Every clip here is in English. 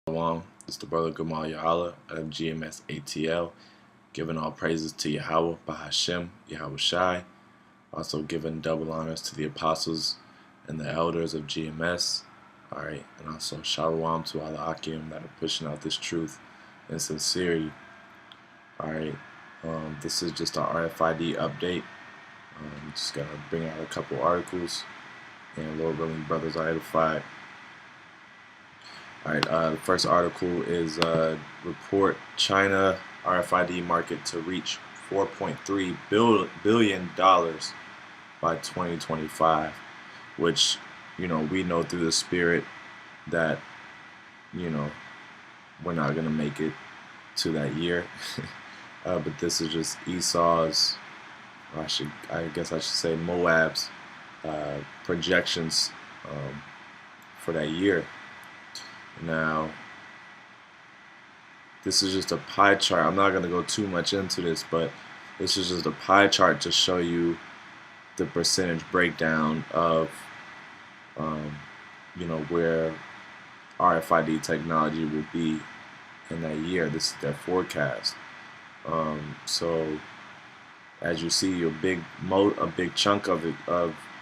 It's the brother Gamal Yahala out of GMS ATL, giving all praises to Yahawah, BAHASHAM, YAHAWASHI, also giving double honors to the apostles and the elders of GMS. Alright, and also shalom to all the Akim that are pushing out this truth in sincerity. Alright, this is just our RFID update. Just gonna bring out a couple articles, and Lord willing, brothers are edified. Alright, the first article is report China RFID market to reach $4.3 billion by 2025, which, we know through the spirit that, we're not going to make it to that year. But this is just Esau's, or I guess I should say Moab's projections for that year. Now, this is just a pie chart. I'm not going to go too much into this, but this is just a pie chart to show you the percentage breakdown of, where RFID technology will be in that year. This is their forecast. So, as you see, a big chunk of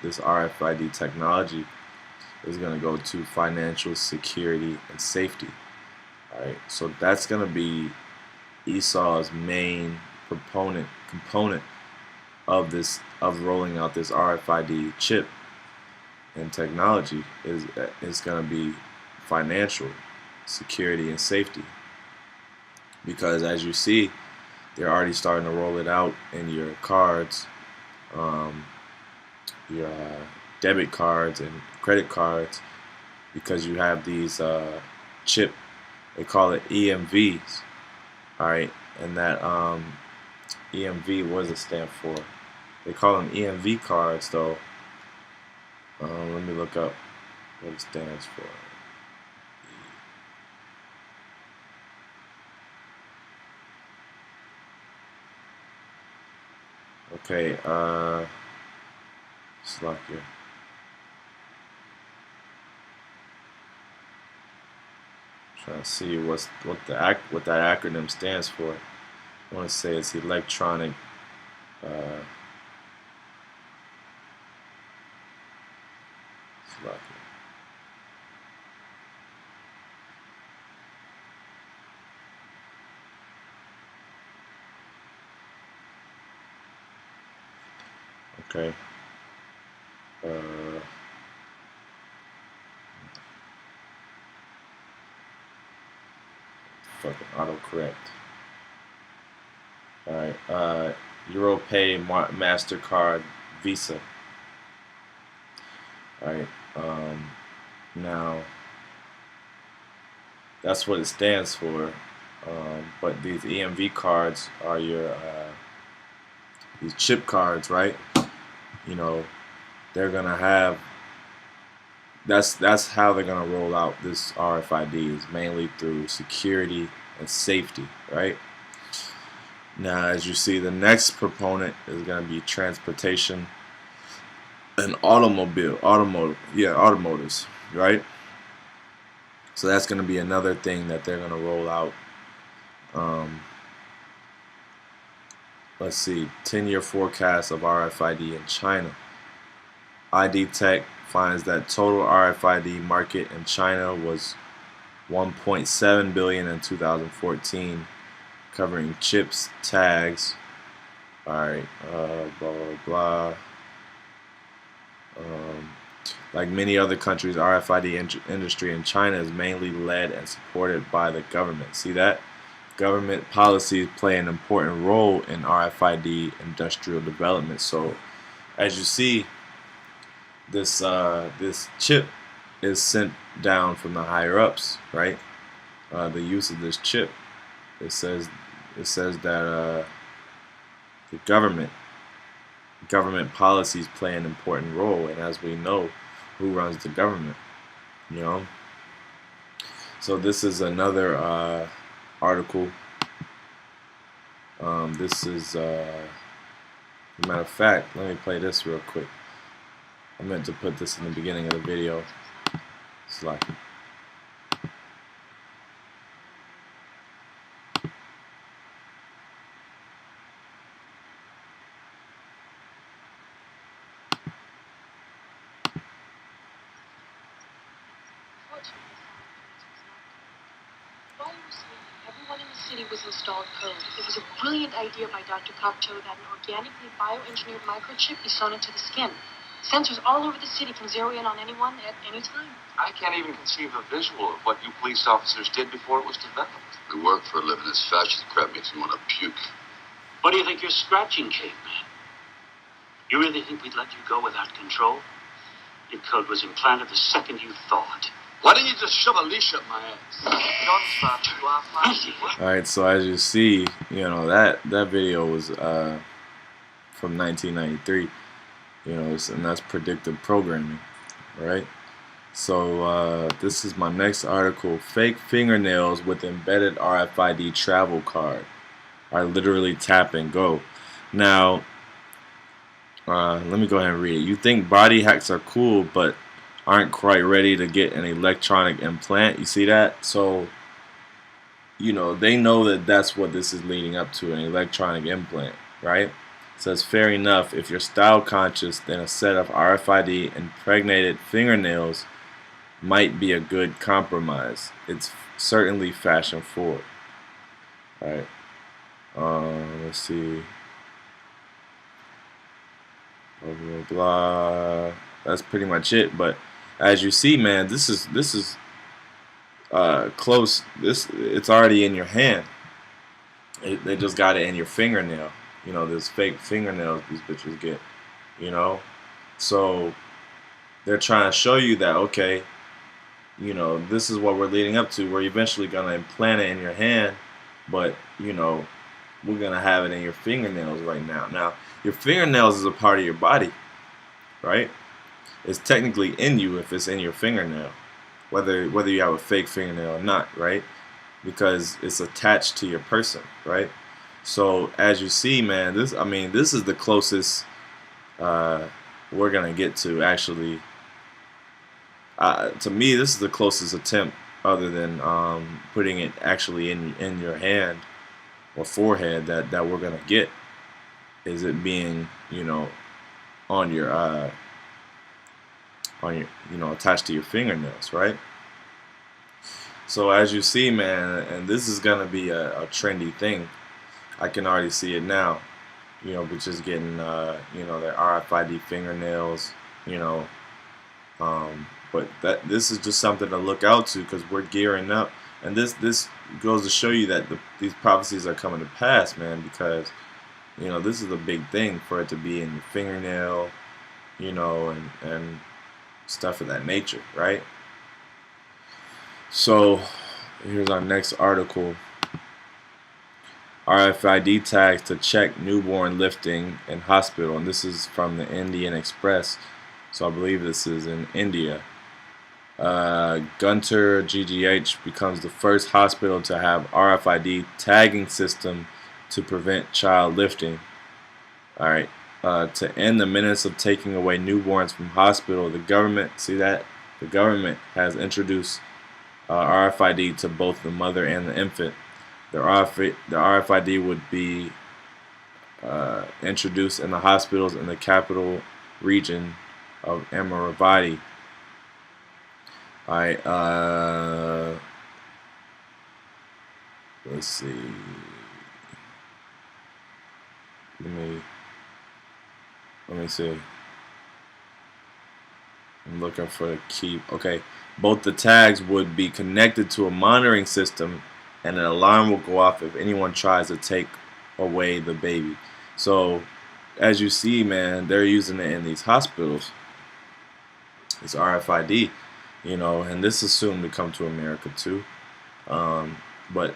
this RFID technology is going to go to financial security and safety. Alright, so that's going to be Esau's main component of rolling out this RFID chip and technology is going to be financial security and safety, because as you see, they're already starting to roll it out in your cards, your debit cards and credit cards, because you have these chip, they call it EMVs. Alright, and that EMV, what does it stand for? They call them EMV cards though. Let me look up what it stands for. Okay, slack here. Trying to see what that acronym stands for. I want to say it's electronic. Okay. Fucking autocorrect. Alright, EuroPay, MasterCard, Visa. Alright, now that's what it stands for, but these EMV cards are your these chip cards, right? They're gonna have, that's how they're gonna roll out this RFID, is mainly through security and safety, right? Now, as you see, the next proponent is gonna be transportation and automotives, right? So that's gonna be another thing that they're gonna roll out. Let's see, 10-year forecast of RFID in China. ID Tech finds that total RFID market in China was 1.7 billion in 2014, covering chips, tags. Alright, blah blah blah. Like many other countries, RFID industry in China is mainly led and supported by the government. See that? Government policies play an important role in RFID industrial development. So, as you see, this chip is sent down from the higher ups, right? The use of this chip, it says that the government policies play an important role, and as we know, who runs the government? So this is another article. This is matter of fact, let me play this real quick. I meant to put this in the beginning of the video. It's like Everyone in the city was installed code. It was a brilliant idea by Dr. Cocteau that an organically bioengineered microchip be sewn into the skin. Sensors all over the city can zero in on anyone at any time. I can't even conceive a visual of what you police officers did before it was developed. We work for a living as fascist crap makes me want to puke. What do you think you're scratching, caveman? You really think we'd let you go without control? Your code was implanted the second you thought. Why didn't you just shove a leash up my ass? Alright, so as you see, that video was from 1993, and that's predictive programming, right? So this is my next article. Fake fingernails with embedded RFID travel card are literally tap and go. Now, let me go ahead and read it. You think body hacks are cool, but aren't quite ready to get an electronic implant. You see that? So, they know that that's what this is leading up to, an electronic implant, right? It says, fair enough, if you're style conscious, then a set of RFID impregnated fingernails might be a good compromise. It's certainly fashion forward. Alright. Let's see. Blah, blah, blah. That's pretty much it. But as you see, man, this is close. It's already in your hand. They just got it in your fingernail. This fake fingernails these bitches get. So they're trying to show you that, okay, this is what we're leading up to. We're eventually gonna implant it in your hand, but we're gonna have it in your fingernails right now. Now, your fingernails is a part of your body, right? It's technically in you if it's in your fingernail, whether you have a fake fingernail or not, right? Because it's attached to your person, right? So as you see, man, this is the closest we're gonna get to actually. To me, this is the closest attempt, other than putting it actually in your hand or forehead, that we're gonna get. Is it being on your attached to your fingernails, right? So as you see, man, and this is gonna be a trendy thing. I can already see it now. We're just getting their RFID fingernails, but this is just something to look out to, because we're gearing up, and this goes to show you that these prophecies are coming to pass, man, because this is a big thing for it to be in your fingernail, and stuff of that nature, right? So here's our next article. RFID tags to check newborn lifting in hospital, and this is from the Indian Express, so I believe this is in India. Guntur GGH becomes the first hospital to have RFID tagging system to prevent child lifting. Alright, to end the menace of taking away newborns from hospital, the government, see that? The government has introduced RFID to both the mother and the infant. The RFID would be introduced in the hospitals in the capital region of Amaravati. Alright, let's see. Let me see. I'm looking for the key. Okay, both the tags would be connected to a monitoring system, and an alarm will go off if anyone tries to take away the baby. So, as you see, man, they're using it in these hospitals. It's RFID, and this is soon to come to America too. But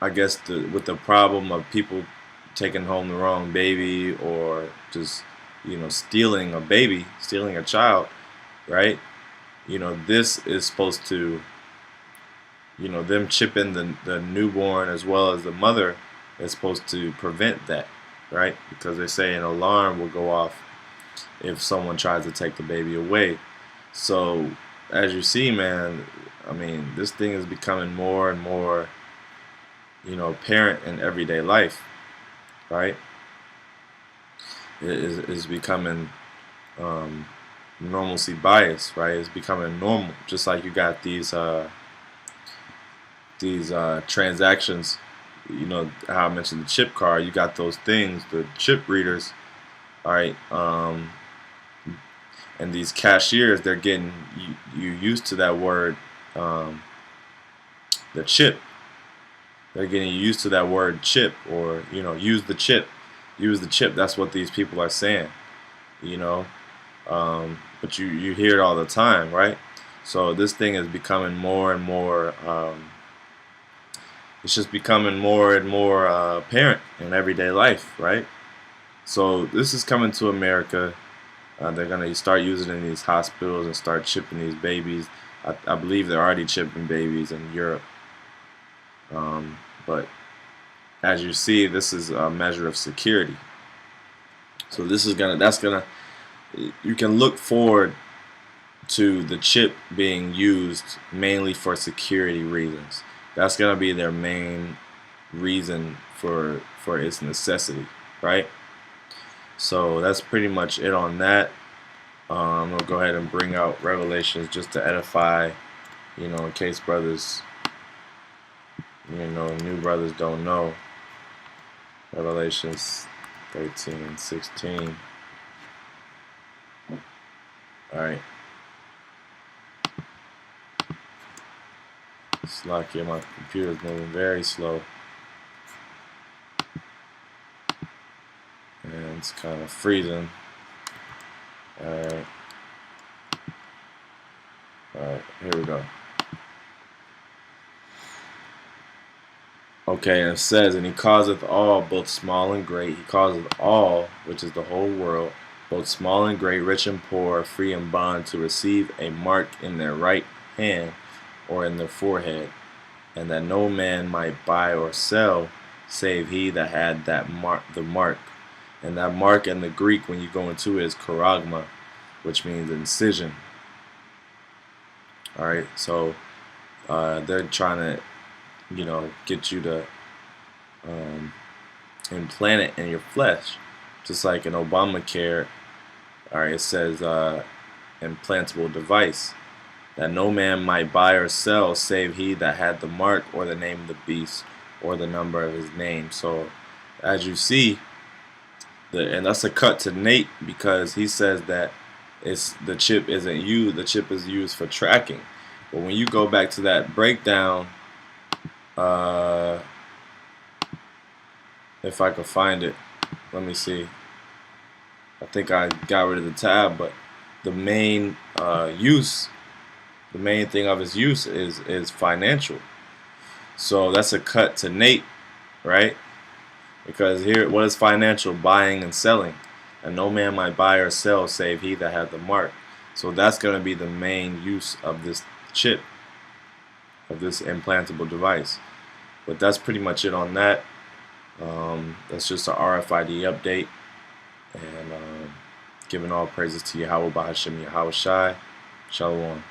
I guess with the problem of people taking home the wrong baby, or just stealing a baby, stealing a child, right? This is supposed to, them chipping the newborn as well as the mother is supposed to prevent that, right? Because they say an alarm will go off if someone tries to take the baby away. So as you see, man, this thing is becoming more and more, apparent in everyday life, right? It is becoming normalcy bias, right? It's becoming normal. Just like you got these transactions, you know how I mentioned the chip card. You got those things, the chip readers, all right. And these cashiers, they're getting you used to that word, the chip. They're getting used to that word chip, or use the chip, use the chip. That's what these people are saying, you know. But you hear it all the time, right? So this thing is becoming more and more. It's just becoming more and more apparent in everyday life, right? So this is coming to America. They're gonna start using it in these hospitals and start chipping these babies. I believe they're already chipping babies in Europe. But as you see, this is a measure of security. So you can look forward to the chip being used mainly for security reasons. That's gonna be their main reason for its necessity, right? So that's pretty much it on that. I'm gonna go ahead and bring out Revelations just to edify, in case brothers, new brothers don't know. Revelations 13 and 16. Alright. It's lucky my computer's moving very slow. And it's kind of freezing. Alright. Alright, here we go. Okay, and it says, and he causeth all, both small and great. He causeth all, which is the whole world, both small and great, rich and poor, free and bond, to receive a mark in their right hand or in their forehead, and that no man might buy or sell, save he that had that mark, the mark. And that mark in the Greek, when you go into it, is charagma, which means incision. Alright, so they're trying to, get you to implant it in your flesh, just like in Obamacare. Alright, it says implantable device, that no man might buy or sell, save he that had the mark, or the name of the beast, or the number of his name. So, as you see, and that's a cut to Nate, because he says that the chip isn't used. The chip is used for tracking. But when you go back to that breakdown, if I could find it, let me see. I think I got rid of the tab, but the main the main thing of its use is financial. So that's a cut to Nate, right? Because here, what is financial? Buying and selling. And no man might buy or sell, save he that hath the mark. So that's going to be the main use of this chip, of this implantable device. But that's pretty much it on that. That's just a RFID update. And giving all praises to YAHAWAH, BAHASHAM, YAHAWASHI. Shalom.